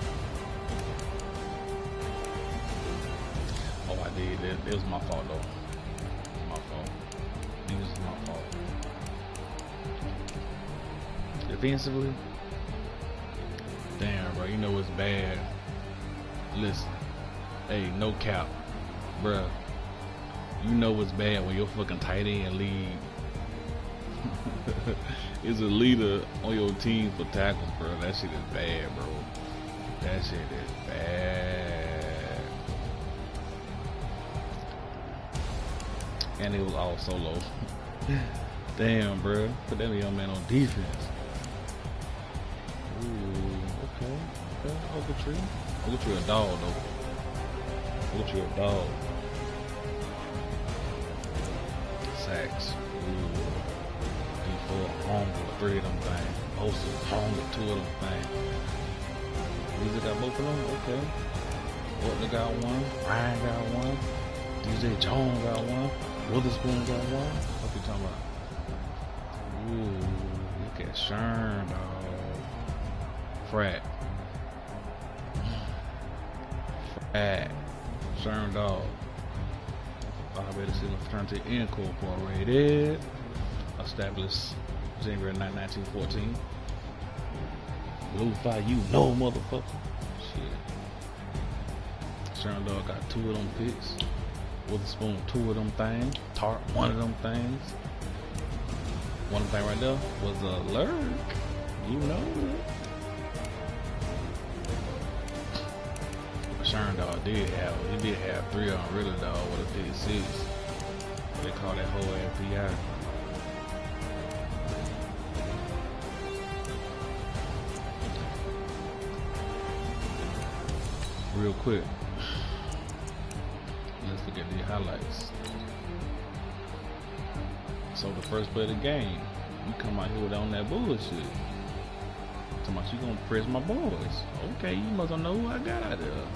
Oh, I did. It was my fault, though. My fault. It was my fault. Defensively, damn, bro. You know what's bad? Listen, hey, no cap, bruh. You know what's bad when your fucking tight end lead is a leader on your team for tackles, bro. That shit is bad, bro. That shit is bad. And it was all solo. Damn, bro. Put that young man on defense. Ooh, okay. Ogletree. Ogletree a dog, though. Ogletree a dog. Sacks. Ooh. D4 home with 3 of them things. Bosa home with 2 of them things. Weezer got both of them? Okay. Butler got 1. Ryan got 1. DJ Jones got 1. Witherspoon got 1. What you talking about? Ooh, look at Shern, dog. Frat. Sherm Dog. Already civil fraternity incorporated. Established January 9, 1914. Blue fire, you know, motherfucker. Shit. Sherm Dog got 2 of them picks. Witherspoon, 2 of them things. Tart, 1 of them things. One thing right there was a lurk. You know it. Sherm Dog did have 3 on Riddler Dog with a 56. They call that whole ass PI. Real quick, let's look at the highlights. So the first play of the game, you come out here with on that bullshit. Talking about you gonna press my boys. Okay, you must know who I got out there.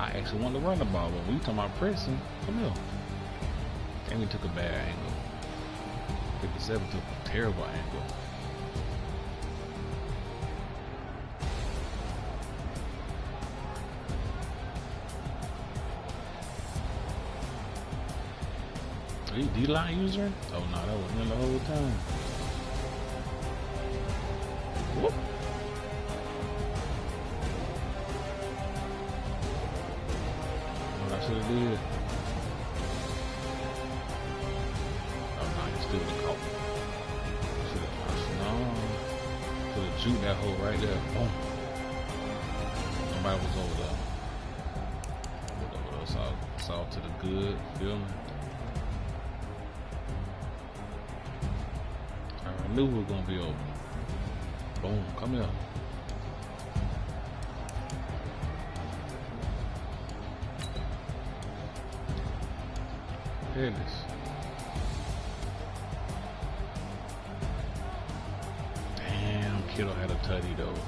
I actually wanted to run the ball, but when you talking about pressing, come here. And we took a bad angle. 57 took a terrible angle. Are you D-line user? Oh no, that was him the whole time. Whoop. What I should have did. Oh no, you still the call. Should have juked that hole right there. Boom. Nobody was over there. Saw to the good, feel me? I knew we were gonna be open. Boom, come here. Here it is. Damn, Kittle had a tutty though.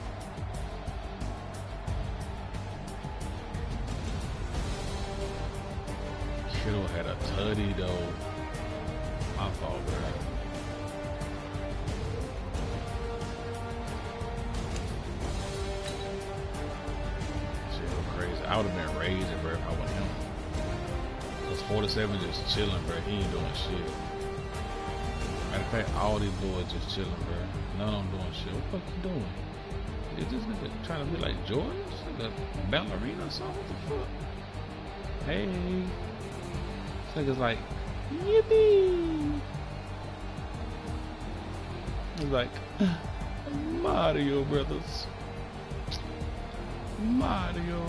Kittle had a tutty though. My fault, bro. I would have been raising, bro, if I was him. Cause 47 just chilling, bro. He ain't doing shit. Matter of fact, all these boys just chilling, bro. None of them doing shit. What the fuck you doing? Is this nigga trying to be like Jordan? Like a ballerina or something? What the fuck? Hey. This nigga's like, yippee. He's like, Mario brothers. Mario.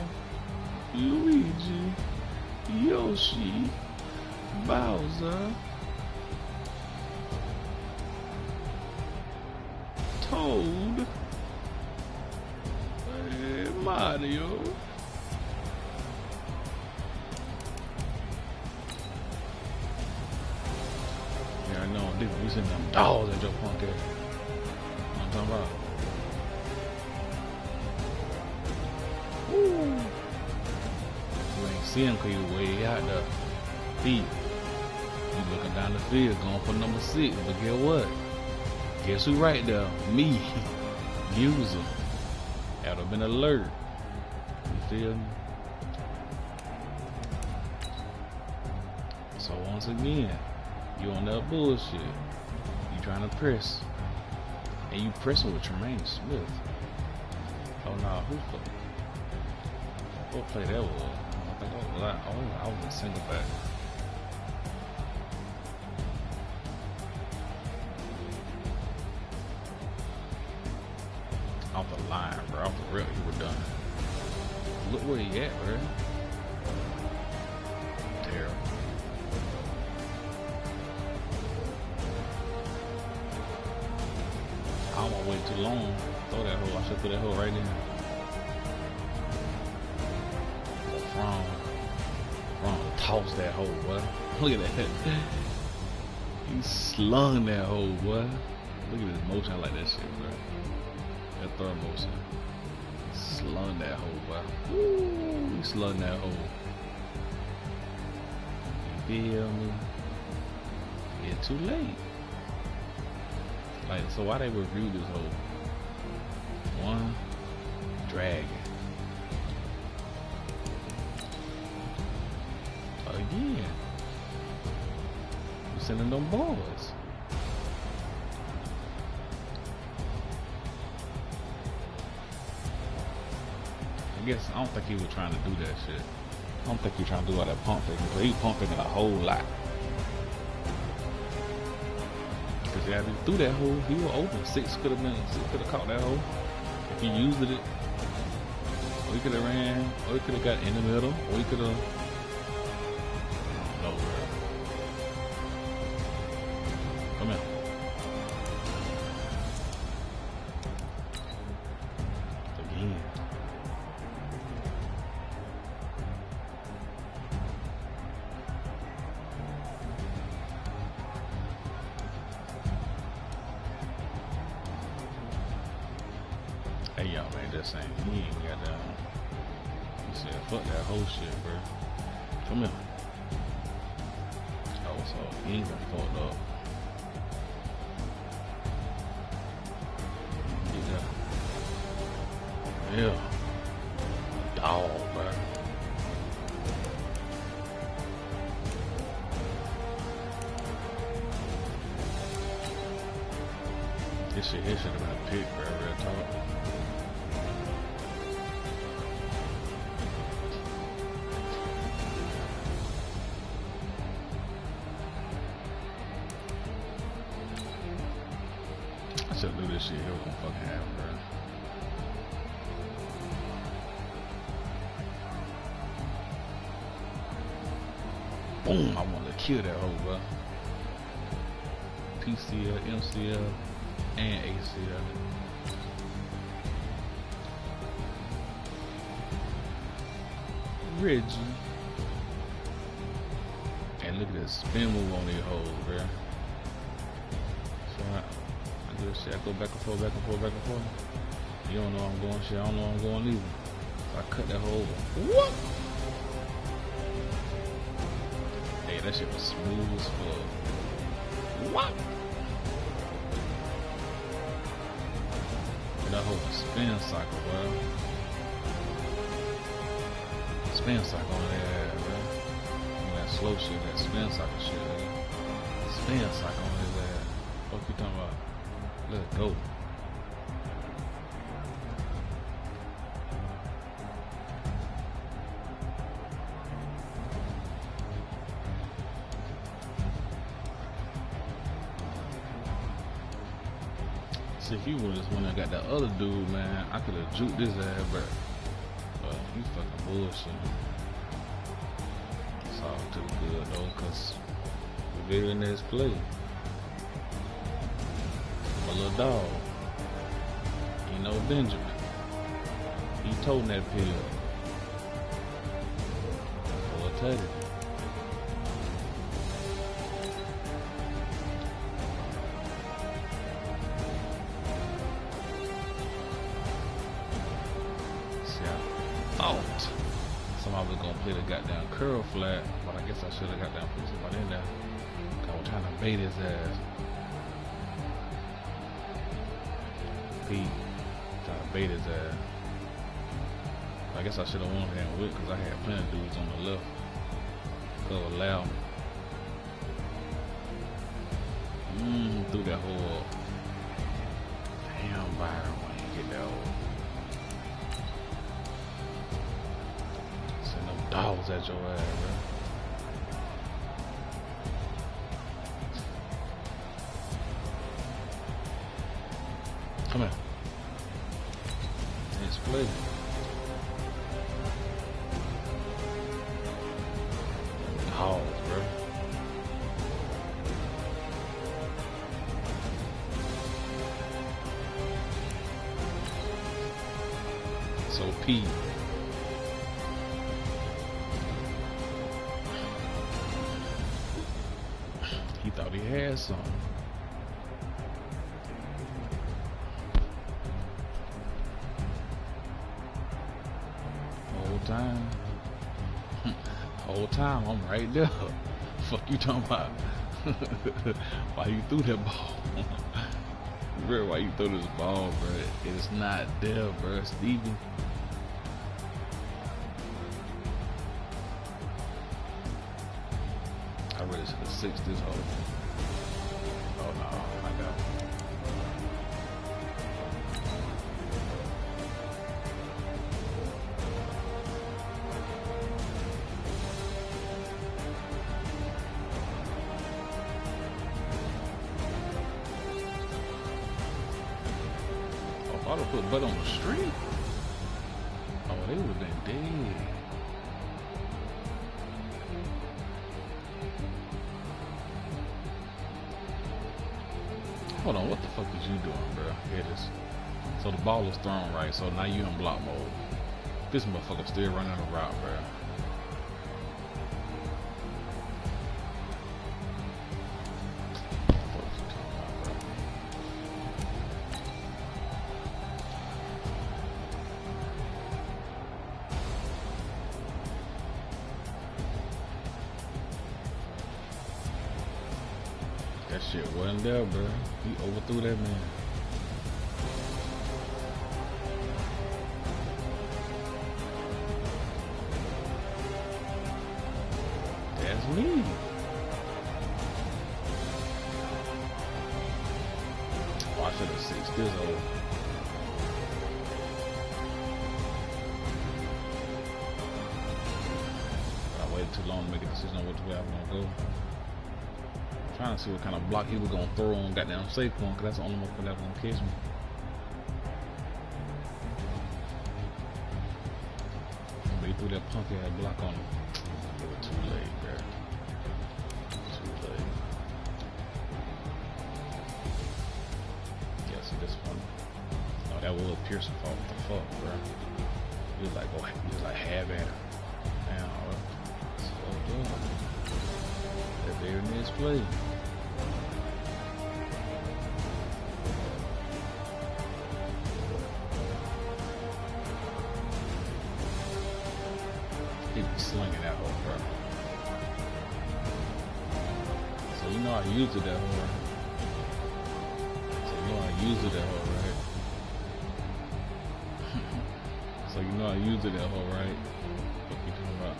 Luigi, Yoshi, Bowser, Toad, Mario. Yeah, I know. We send them dogs at your punk ass. I'm talking about. Woo. See him cause he's way out the feet. You looking down the field, going for number 6, but guess what? Guess who right there? Me. User. That would have been alert. You feel me? So once again, you on that bullshit. You trying to press. And you pressing with Tremaine Smith. Oh no, what play that was? I was in single back. Off the line, bro. Off the rip, you were done. Look where he at, bro. Terrible. I don't want to wait too long. Throw that hole. I should put that hole right in. Toss that hole, boy. Look at that. He slung that hole, boy. Look at his motion. I like that shit, bro. That third motion. Slung that hole, boy. Woo, he slung that hole. You feel me? It's too late. Like, so why they review this hole? one. Dragon. Again. We're sending them boys. I guess I don't think he was trying to do that shit. I don't think he was trying to do all that pump faking, but he pump faking a whole lot. Because yeah, if he threw that hole, he was open. Six could have caught that hole. If he used it, or he could have ran, or he could have got in the middle, or he could have. I don't know, bro. Come here. Again. Hey, y'all, man, this ain't, he ain't got down. He said, fuck that whole shit, bro. Come here. Oh, so he ain't gonna fucked up. Get that. Yeah. Dog, bro. This shit here should have been a pick, bro, real talk. I should knew this shit here was gonna fucking happen, bro. Boom! I wanted to kill that hoe, bro. PCL, MCL, and ACL. Reggie. And look at this spin move on these hoes, bro. So I do this shit. I go back and forth, back and forth, back and forth. You don't know I'm going shit. I don't know I'm going either. So I cut that hole over. What? Hey, that shit was smooth as fuck. What? That whole spin cycle, bro. Spin cycle on that, bro. That slow shit, that spin cycle shit, bro. Spin cycle on his ass. What you talking about? Let it go. See, if you would just went and got that other dude, man, I could have juked his ass, but you fucking bullshit. It's all too good though, cause the very next play, my little dog, you know Benjamin, he toting that pill. Boy, Teddy. Thought somebody was gonna play the goddamn curl flat, but I guess I should have got down put somebody in there. I was trying to bait his ass. Pete trying to bait his ass. I guess I should have won him with because I had plenty of dudes on the left. Cover loud. Threw that hole up. Damn, Byron, why you get that hole? Dogs at your ass, bro. Come here. It's play. Dogs, bro. So Pete. He thought he had something. Whole time I'm right there. Fuck you talking about? Why you threw that ball? Bro, why you throw this ball, bro? It's not there, bro. Steven. I really should have sixed this hole. Oh no, I got it. Oh, if I'd have put butt on the street, oh, they would have been dead. Hold on, what the fuck is you doing, bro? Here it is. So the ball is thrown right, so now you in block mode. This motherfucker still running the route, bro. What you talking about, bro? That shit wasn't there, bro. He overthrew that man. That's me. Oh, I should have sixed this over. I waited too long to make a decision on which way I'm gonna go. Trying to see what kind of block he was gonna throw on goddamn Saquon, cause that's the only motherfucker that was gonna catch me. But he threw that punk ass block on him. It was too late, bro. Too late. Yeah, see this one. Oh, that was Pearson fault. What the fuck, bro? He was like, oh, he was like half at him. Damn, bro. So good. That very next play. He be slinging that hole, bro. So you know I used it that hole, right? So you know I used it that hole, right? So you know I used it that hole, right? What you talking about?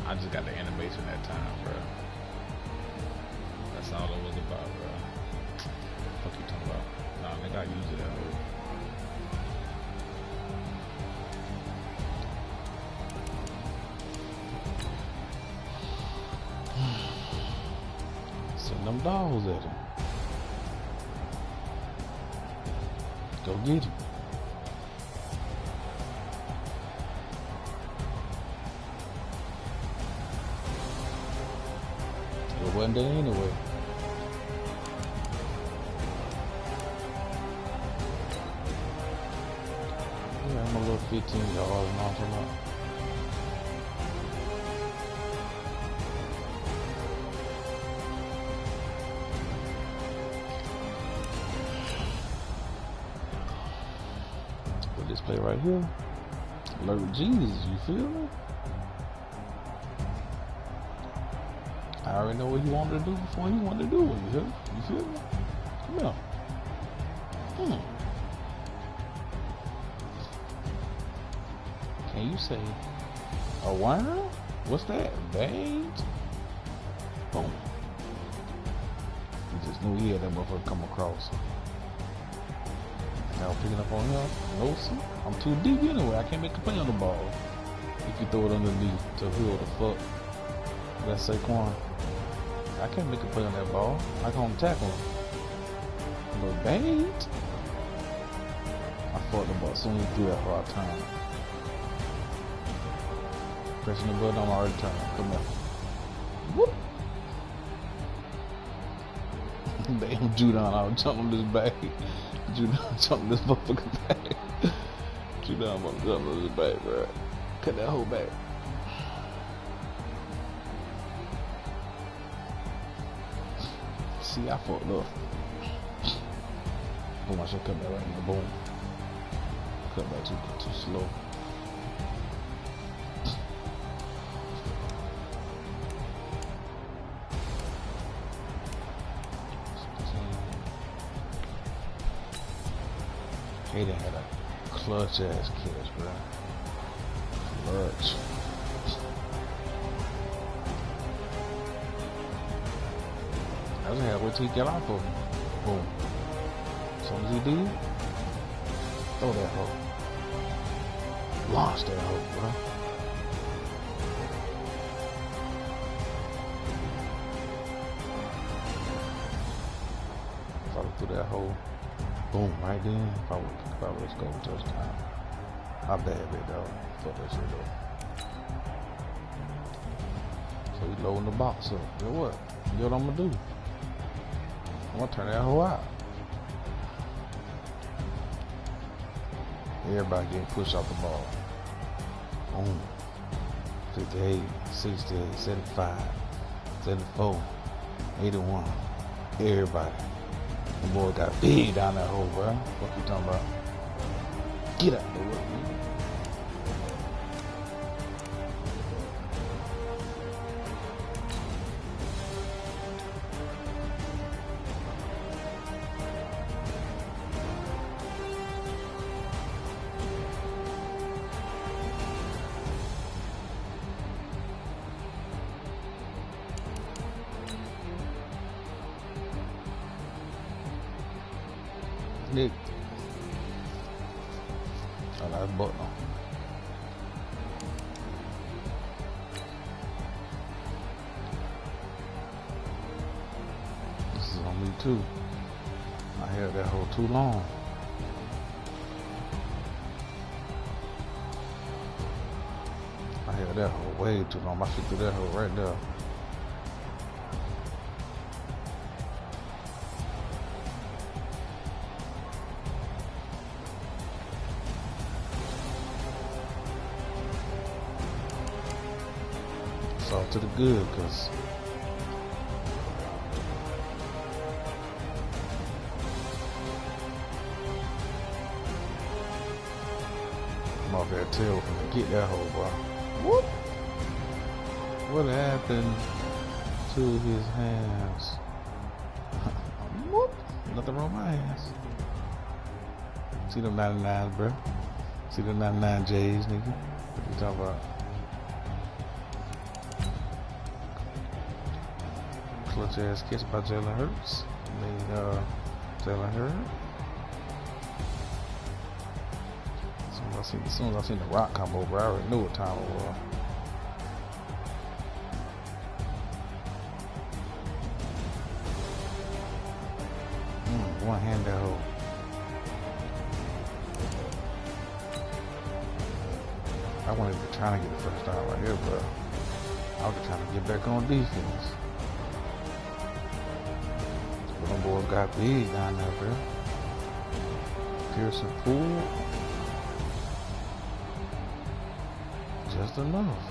I just got the animation that time, bro. That's all it was about, bro. What you talking about? Nah, nigga, I used it that hole. Send them dogs at him. Go get him. It wasn't there anyway. Yeah, I'm a little 15 yards and all that. This play right here, alert Jesus, you feel me? I already know what he wanted to do before he wanted to do it, you feel me? Come here. Can you say a worm? What's that? Veins? Boom. He just knew he had that motherfucker come across. Now picking up on him? No, sir. I'm too deep anyway. I can't make a play on the ball. If you throw it underneath to who the fuck? That's Saquon. I can't make a play on that ball. I can't tackle him. But bait. I fought the ball as soon as he threw that hard time. Pressing the button, I'm already turning. Come here. Whoop. Damn Judon, I'll jump on this back. Judon jumping this motherfucker back. Judon about to jump on this back, bro. Cut that whole back. See, I fucked up. Boom, I should cut that right in the boom. Cut back too slow. Hayden had a clutch ass catch, bro. Clutch. I just had to wait till he got off of him. Boom. As soon as he did, throw that hoe. Launch that hoe, bro. If I would through that hole, boom, right then, if I would just go touchdown. My bad, big dog. Fuck that shit though. So we loading the box up. Then what? You know what I'm gonna do? I'm gonna turn that hoe out. Everybody getting pushed off the ball. Boom. 58, 68, 75, 74, 81. Everybody. The boy got big down that hole, bro. What you talking about? Get out the way, man. Nick. Oh, that's button. This is on me too. I held that hole too long. I held that hole way too long. I should threw that hole right there. It's all to the good, cause I'm off that tail from to get that hole, bro. Whoop! What happened to his hands? Whoop! Nothing wrong with my hands. See them 99s, bro? See them 99 J's, nigga? What you talking about? Clutch ass catch by Jalen Hurts. Jalen Hurts. As soon as I seen the rock come over, I already knew what time it was. One hand that hole. I wasn't even trying to get the first down right here, but I was just trying to get back on defense. But them boys got big down there, bro. Pearson Poole. Just enough.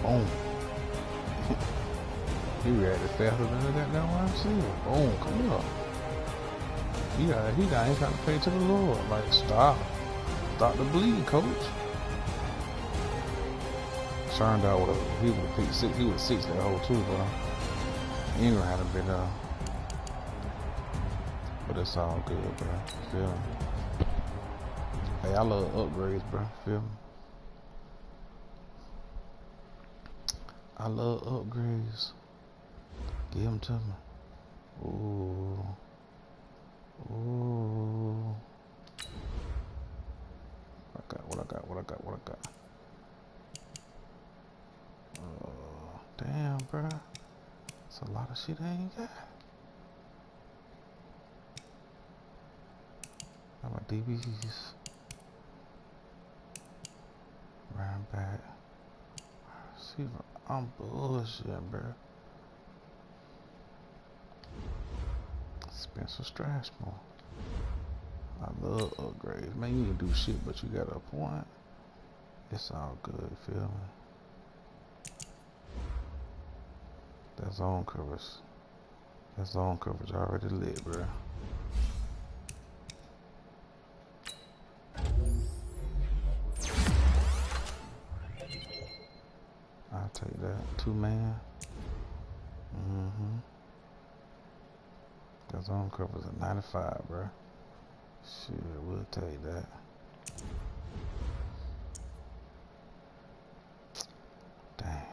Boom. He reacted faster than the goddamn wide receiver. Boom, come here. He got him trying to pray to the Lord. Like, stop. Stop the bleed, coach. Turned out he would have picked six. He would have six that whole too, bro. Ingram had been but it's all good, bro. Feel me? Hey, I love upgrades, bro. Feel me? I love upgrades. Give them to me. Ooh. Ooh. What I got? Damn, bro. That's a lot of shit I ain't got. How about DBs? Ryan back. See, I'm bullshitting, bro. Spencer Strashmore. I love upgrades. Man, you can do shit, but you got a point. It's all good, feel me? That zone coverage already lit, bro. I'll take that. 2-man. That zone coverage at 95, bro. Shit, we'll take that. Damn.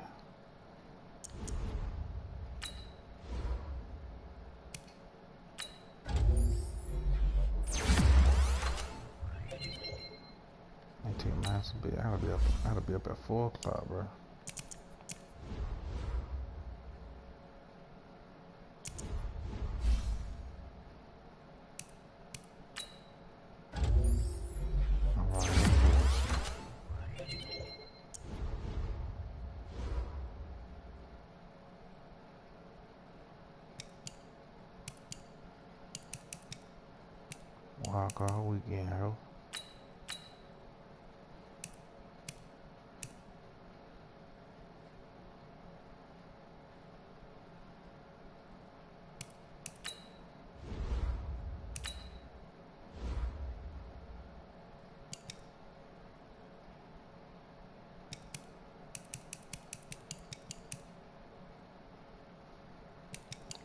I gotta be up at 4 o'clock, bro. Walk all weekend, ho.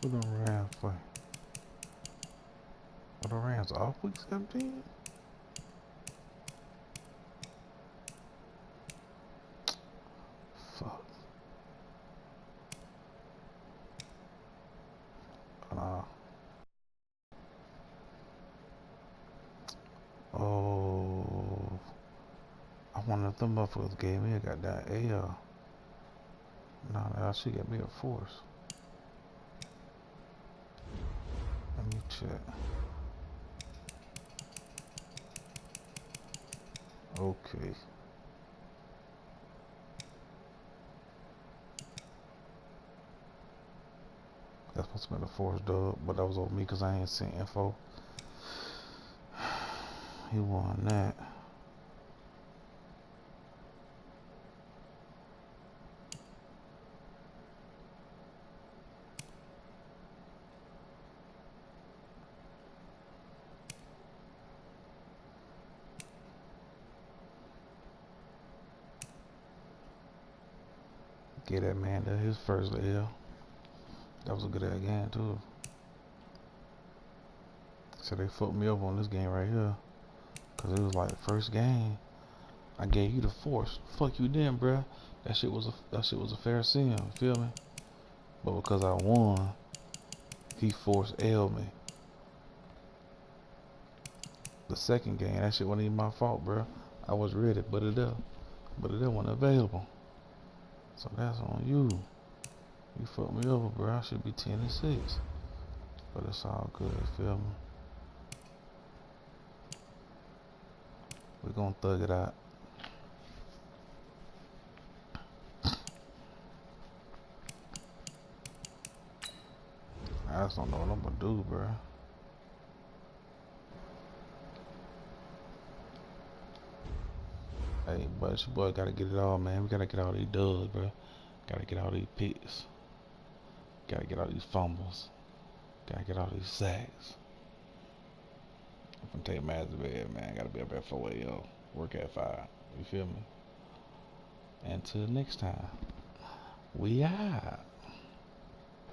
Who the Rams play? Are the Rams off week 17? Fuck. Oh, I wonder if them motherfuckers gave me a goddamn AL. Nah, that shit got me a force. Let me check. Okay. That's supposed to be the force dub, but that was over me because I ain't seen info. He won that. Get that man to his first L. That was a good ass game too. So they fucked me up on this game right here. Cause it was like the first game. I gave you the force. Fuck you then, bruh. That shit was a fair sin, feel me? But because I won, he forced L me. The second game, that shit wasn't even my fault, bruh. I was ready, but it wasn't available. So that's on you. You fucked me over, bruh. I should be 10-6. But it's all good, feel me? We gonna thug it out. I just don't know what I'm gonna do, bruh. Hey, but your boy gotta get it all, man. We gotta get all these dubs, bruh. Gotta get all these picks. Gotta get all these fumbles. Gotta get all these sacks. I'm gonna take Madden to bed, man. Gotta be up at 4 a.m. Work at 5. You feel me? Until next time, we out.